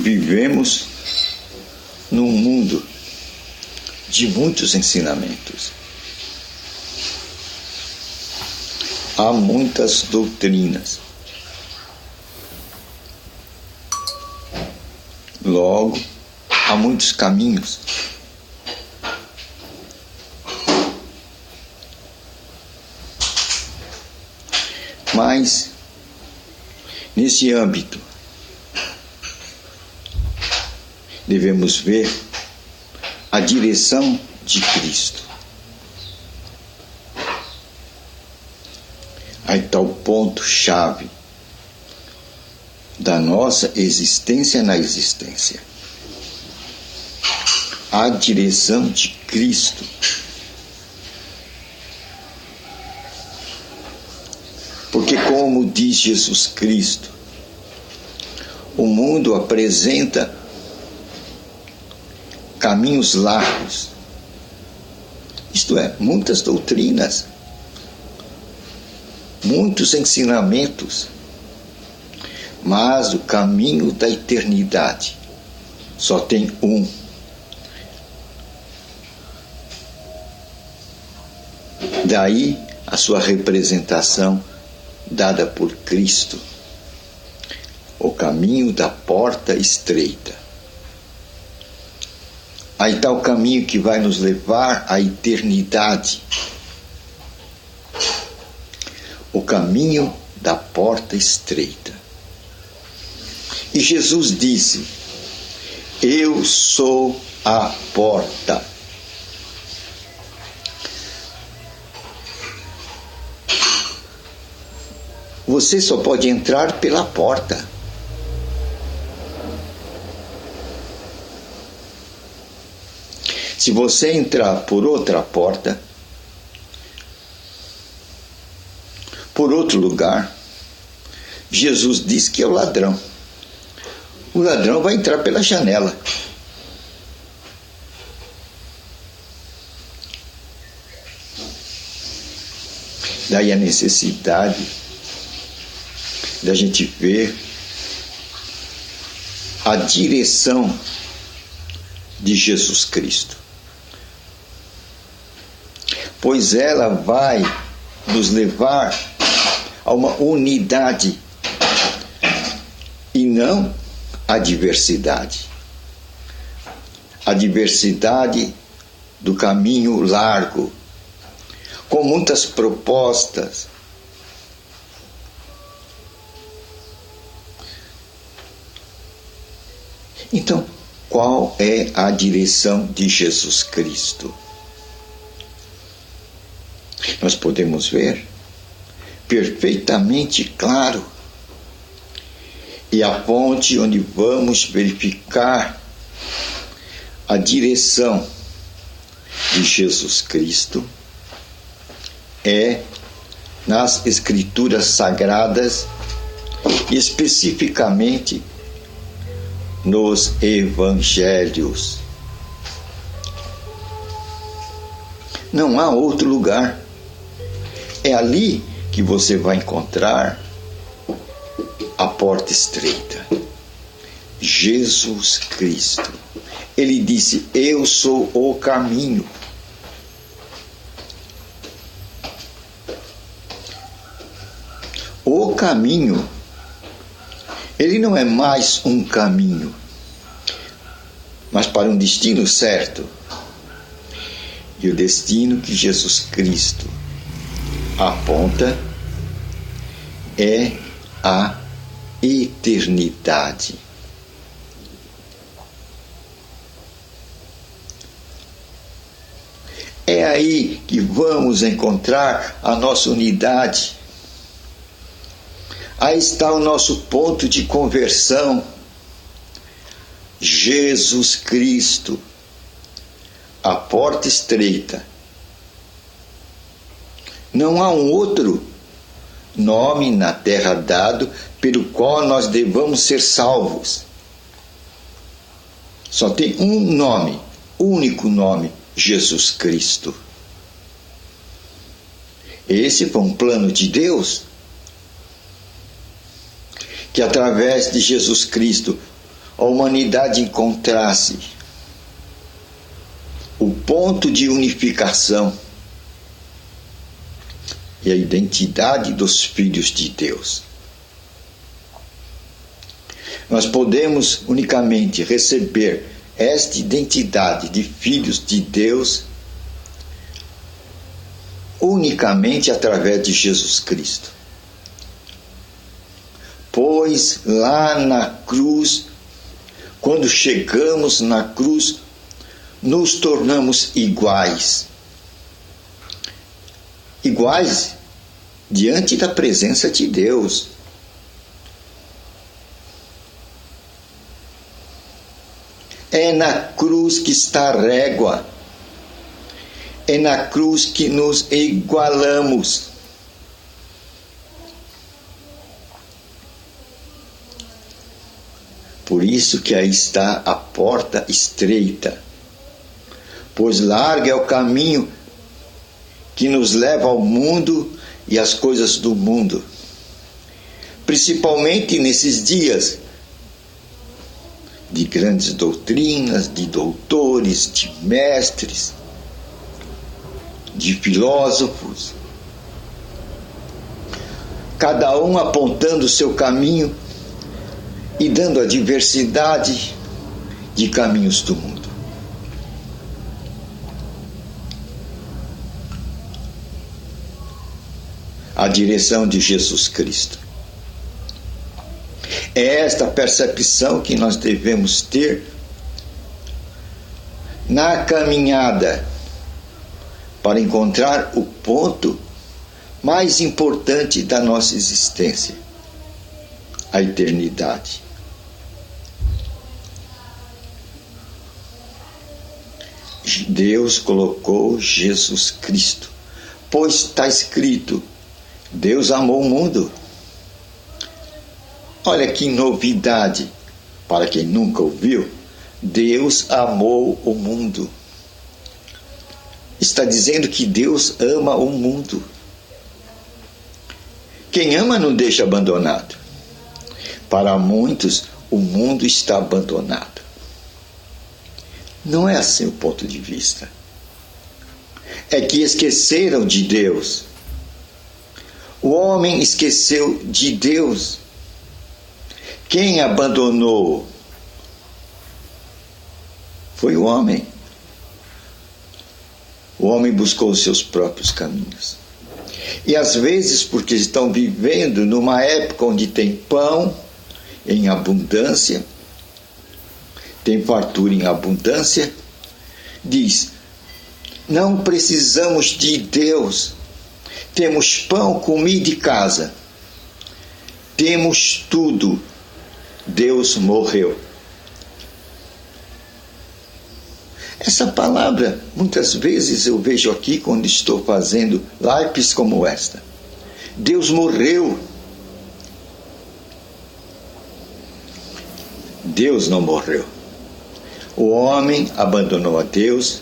Vivemos num mundo de muitos ensinamentos. Há muitas doutrinas. Logo, há muitos caminhos. Mas, nesse âmbito, devemos ver a direção de Cristo. Aí está o ponto-chave da nossa existência na existência. A direção de Cristo. Porque, como diz Jesus Cristo, o mundo apresenta caminhos largos, isto é, muitas doutrinas, muitos ensinamentos, mas o caminho da eternidade só tem um. Daí a sua representação dada por Cristo, o caminho da porta estreita. Aí está o caminho que vai nos levar à eternidade. O caminho da porta estreita. E Jesus disse: eu sou a porta. Você só pode entrar pela porta. Se você entrar por outra porta, por outro lugar, Jesus diz que é o ladrão. O ladrão vai entrar pela janela. Daí a necessidade da gente ver a direção de Jesus Cristo. Pois ela vai nos levar a uma unidade e não a diversidade. A diversidade do caminho largo, com muitas propostas. Então, qual é a direção de Jesus Cristo? Nós podemos ver perfeitamente claro. E a ponte onde vamos verificar a direção de Jesus Cristo é nas Escrituras Sagradas, especificamente nos Evangelhos. Não há outro lugar. É ali que você vai encontrar a porta estreita. Jesus Cristo. Ele disse: eu sou o caminho. O caminho, ele não é mais um caminho, mas para um destino certo. E o destino que Jesus Cristo aponta é a eternidade. É aí que vamos encontrar a nossa unidade. Aí está o nosso ponto de conversão. Jesus Cristo, a porta estreita. Não há um outro nome na terra dado pelo qual nós devamos ser salvos. Só tem um nome, único nome: Jesus Cristo. Esse foi um plano de Deus, que através de Jesus Cristo a humanidade encontrasse o ponto de unificação e a identidade dos filhos de Deus. Nós podemos unicamente receber esta identidade de filhos de Deus unicamente através de Jesus Cristo. Pois lá na cruz, quando chegamos na cruz, nos tornamos iguais. Iguais diante da presença de Deus. É na cruz que está a régua. É na cruz que nos igualamos. Por isso que aí está a porta estreita. Pois largo é o caminho que nos leva ao mundo e às coisas do mundo. Principalmente nesses dias de grandes doutrinas, de doutores, de mestres, de filósofos, cada um apontando o seu caminho e dando a diversidade de caminhos do mundo. A direção de Jesus Cristo. É esta percepção que nós devemos ter na caminhada para encontrar o ponto mais importante da nossa existência, a eternidade. Deus colocou Jesus Cristo, pois está escrito: Deus amou o mundo. Olha que novidade, para quem nunca ouviu, Deus amou o mundo. Está dizendo que Deus ama o mundo. Quem ama não deixa abandonado. Para muitos, o mundo está abandonado. Não é assim o ponto de vista. É que esqueceram de Deus. O homem esqueceu de Deus. Quem abandonou foi o homem. O homem buscou os seus próprios caminhos. E às vezes, porque estão vivendo numa época onde tem pão em abundância, tem fartura em abundância, diz: não precisamos de Deus. Temos pão, comida e casa. Temos tudo. Deus morreu. Essa palavra, muitas vezes eu vejo aqui quando estou fazendo lives como esta. Deus morreu. Deus não morreu. O homem abandonou a Deus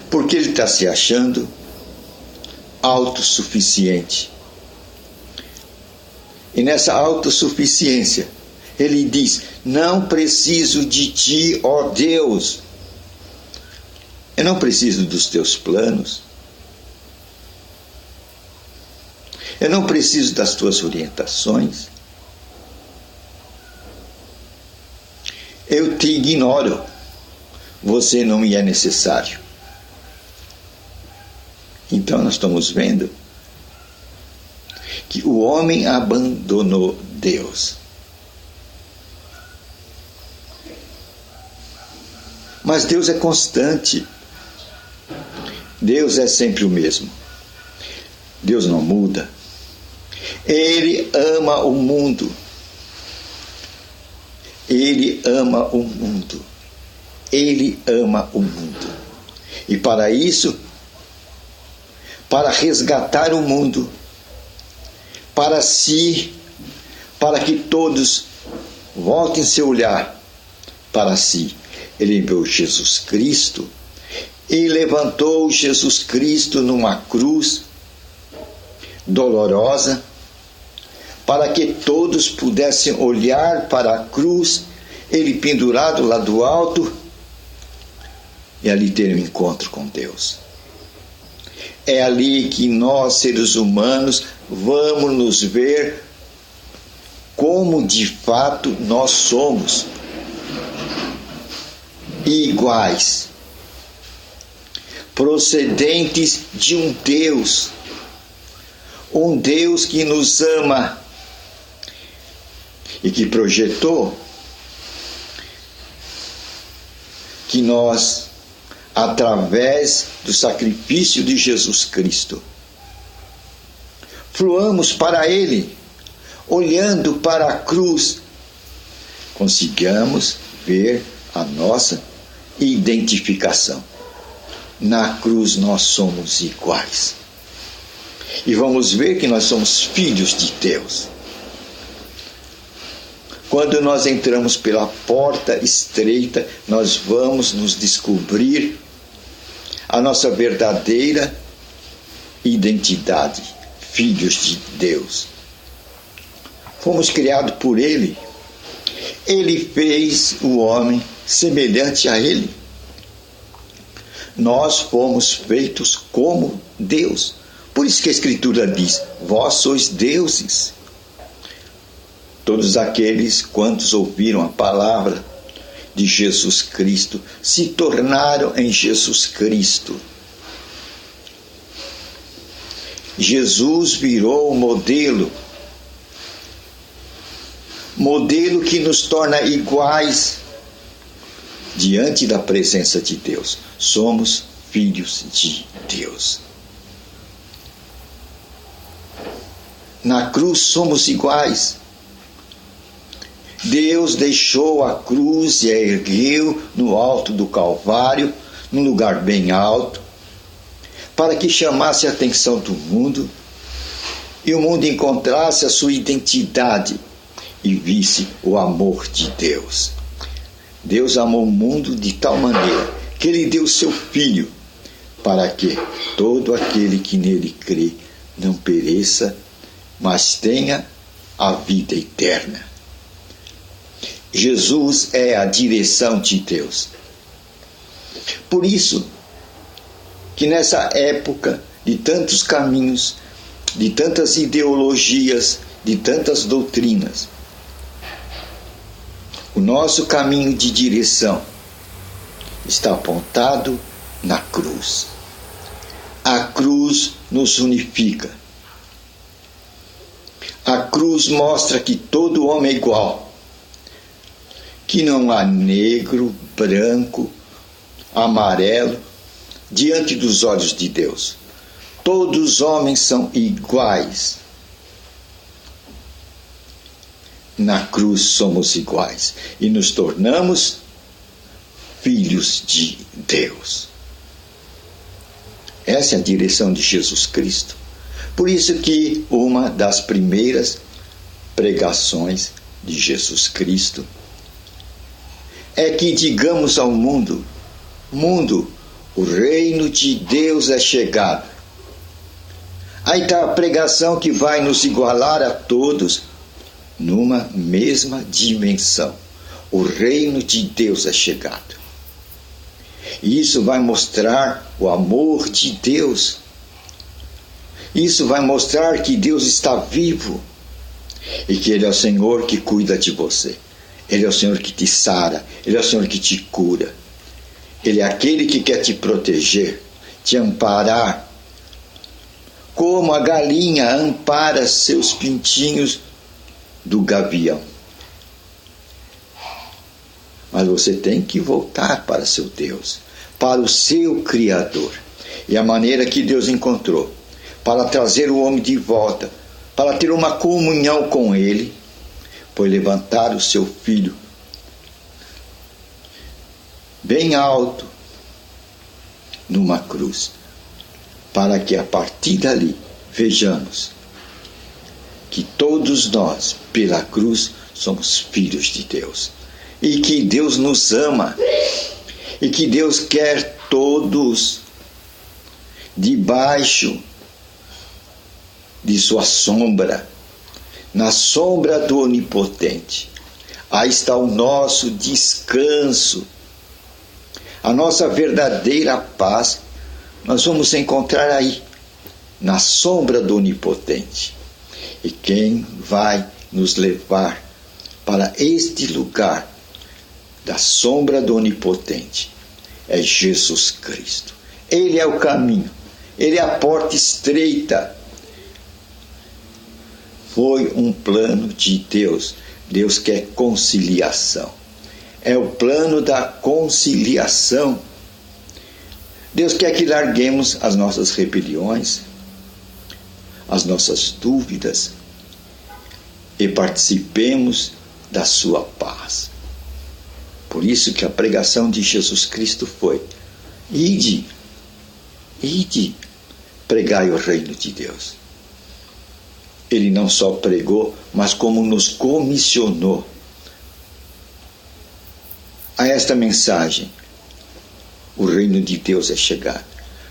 porque ele está se achando autossuficiente. E nessa autossuficiência, ele diz: não preciso de ti, ó Deus. Eu não preciso dos teus planos. Eu não preciso das tuas orientações. Eu te ignoro. Você não me é necessário. Então nós estamos vendo que o homem abandonou Deus. Mas Deus é constante. Deus é sempre o mesmo. Deus não muda. Ele ama o mundo. Ele ama o mundo. Ele ama o mundo. E para isso, para resgatar o mundo, para si, para que todos voltem seu olhar para si, ele enviou Jesus Cristo e levantou Jesus Cristo numa cruz dolorosa para que todos pudessem olhar para a cruz, ele pendurado lá do alto, e ali ter um encontro com Deus. É ali que nós, seres humanos, vamos nos ver como de fato nós somos iguais, procedentes de um Deus que nos ama e que projetou que nós, através do sacrifício de Jesus Cristo, fluamos para Ele, olhando para a cruz, consigamos ver a nossa identificação. Na cruz nós somos iguais. E vamos ver que nós somos filhos de Deus. Quando nós entramos pela porta estreita, nós vamos nos descobrir a nossa verdadeira identidade, filhos de Deus. Fomos criados por Ele. Ele fez o homem semelhante a Ele. Nós fomos feitos como Deus. Por isso que a Escritura diz: vós sois deuses. Todos aqueles quantos ouviram a palavra de Jesus Cristo se tornaram em Jesus Cristo. Jesus virou o modelo que nos torna iguais diante da presença de Deus. Somos filhos de Deus. Na cruz somos iguais. Deus deixou a cruz e a ergueu no alto do Calvário, num lugar bem alto, para que chamasse a atenção do mundo e o mundo encontrasse a sua identidade e visse o amor de Deus. Deus amou o mundo de tal maneira que Ele deu seu Filho, para que todo aquele que nele crê não pereça, mas tenha a vida eterna. Jesus é a direção de Deus. Por isso que nessa época de tantos caminhos, de tantas ideologias, de tantas doutrinas, o nosso caminho de direção está apontado na cruz. A cruz nos unifica. A cruz mostra que todo homem é igual, que não há negro, branco, amarelo, diante dos olhos de Deus. Todos os homens são iguais. Na cruz somos iguais e nos tornamos filhos de Deus. Essa é a direção de Jesus Cristo. Por isso que uma das primeiras pregações de Jesus Cristo é que digamos ao mundo: o reino de Deus é chegado. Aí está a pregação que vai nos igualar a todos numa mesma dimensão. O reino de Deus é chegado. E isso vai mostrar o amor de Deus. Isso vai mostrar que Deus está vivo e que Ele é o Senhor que cuida de você. Ele é o Senhor que te sara, Ele é o Senhor que te cura. Ele é aquele que quer te proteger, te amparar. Como a galinha ampara seus pintinhos do gavião. Mas você tem que voltar para seu Deus, para o seu Criador. E a maneira que Deus encontrou para trazer o homem de volta, para ter uma comunhão com Ele, foi levantar o seu Filho bem alto numa cruz, para que a partir dali vejamos que todos nós, pela cruz, somos filhos de Deus, e que Deus nos ama, e que Deus quer todos debaixo de sua sombra, na sombra do Onipotente. Aí está o nosso descanso, a nossa verdadeira paz. Nós vamos encontrar aí, na sombra do Onipotente. E quem vai nos levar para este lugar da sombra do Onipotente é Jesus Cristo. Ele é o caminho, Ele é a porta estreita. Foi um plano de Deus. Deus quer conciliação. É o plano da conciliação. Deus quer que larguemos as nossas rebeliões, as nossas dúvidas e participemos da sua paz. Por isso que a pregação de Jesus Cristo foi: ide, pregai o reino de Deus. Ele não só pregou, mas como nos comissionou a esta mensagem. O reino de Deus é chegado,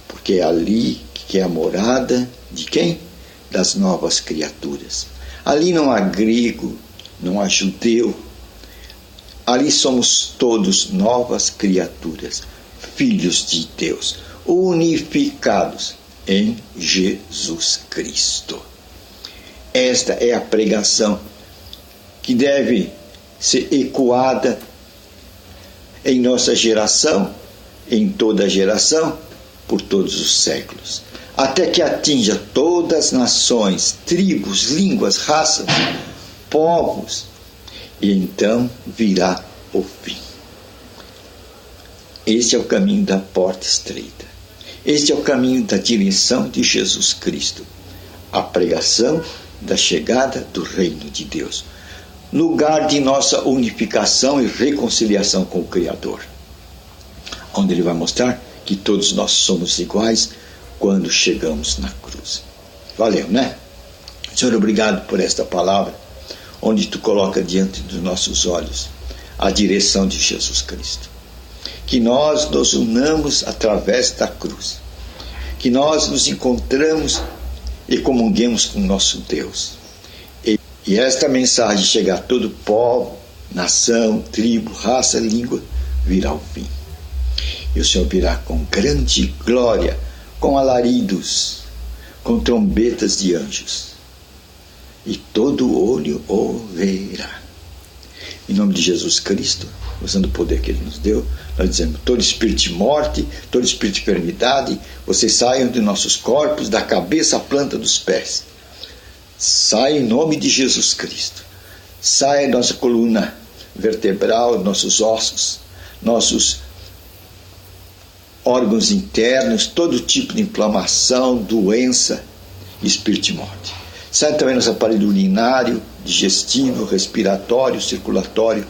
porque é ali que é a morada de quem? Das novas criaturas. Ali não há grego, não há judeu. Ali somos todos novas criaturas, filhos de Deus, unificados em Jesus Cristo. Esta é a pregação que deve ser ecoada em nossa geração, em toda geração, por todos os séculos, até que atinja todas as nações, tribos, línguas, raças, povos, e então virá o fim. Este é o caminho da porta estreita. Este é o caminho da direção de Jesus Cristo. A pregação da chegada do reino de Deus, lugar de nossa unificação e reconciliação com o Criador, onde Ele vai mostrar que todos nós somos iguais quando chegamos na cruz. Valeu, né? Senhor, obrigado por esta palavra, onde Tu coloca diante dos nossos olhos a direção de Jesus Cristo. Que nós nos unamos através da cruz, que nós nos encontramos e comunguemos com o nosso Deus. E esta mensagem chegar a todo povo, nação, tribo, raça, língua, virá ao fim. E o Senhor virá com grande glória, com alaridos, com trombetas de anjos. E todo olho o verá. Em nome de Jesus Cristo, usando o poder que Ele nos deu, nós dizemos: todo espírito de morte, todo espírito de enfermidade, vocês saiam de nossos corpos, da cabeça à planta dos pés. Saia em nome de Jesus Cristo. Saia nossa coluna vertebral, nossos ossos, nossos órgãos internos, todo tipo de inflamação, doença, espírito de morte. Sai também nosso aparelho urinário, digestivo, respiratório, circulatório,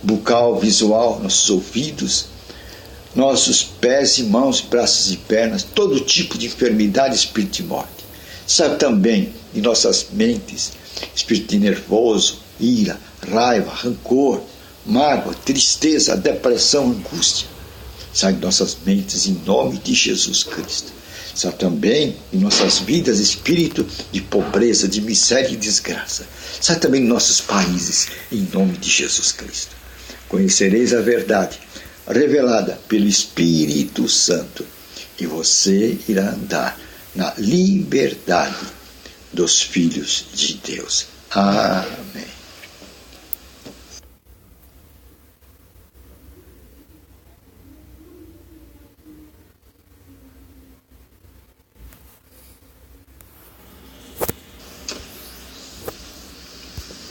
bucal, visual, nossos ouvidos, nossos pés e mãos, braços e pernas, todo tipo de enfermidade, espírito de morte. Sai também de nossas mentes, espírito de nervoso, ira, raiva, rancor, mágoa, tristeza, depressão, angústia. Sai de nossas mentes em nome de Jesus Cristo. Sai também em nossas vidas espírito de pobreza, de miséria e desgraça. Sai também em nossos países em nome de Jesus Cristo. Conhecereis a verdade revelada pelo Espírito Santo e você irá andar na liberdade dos filhos de Deus. Amém.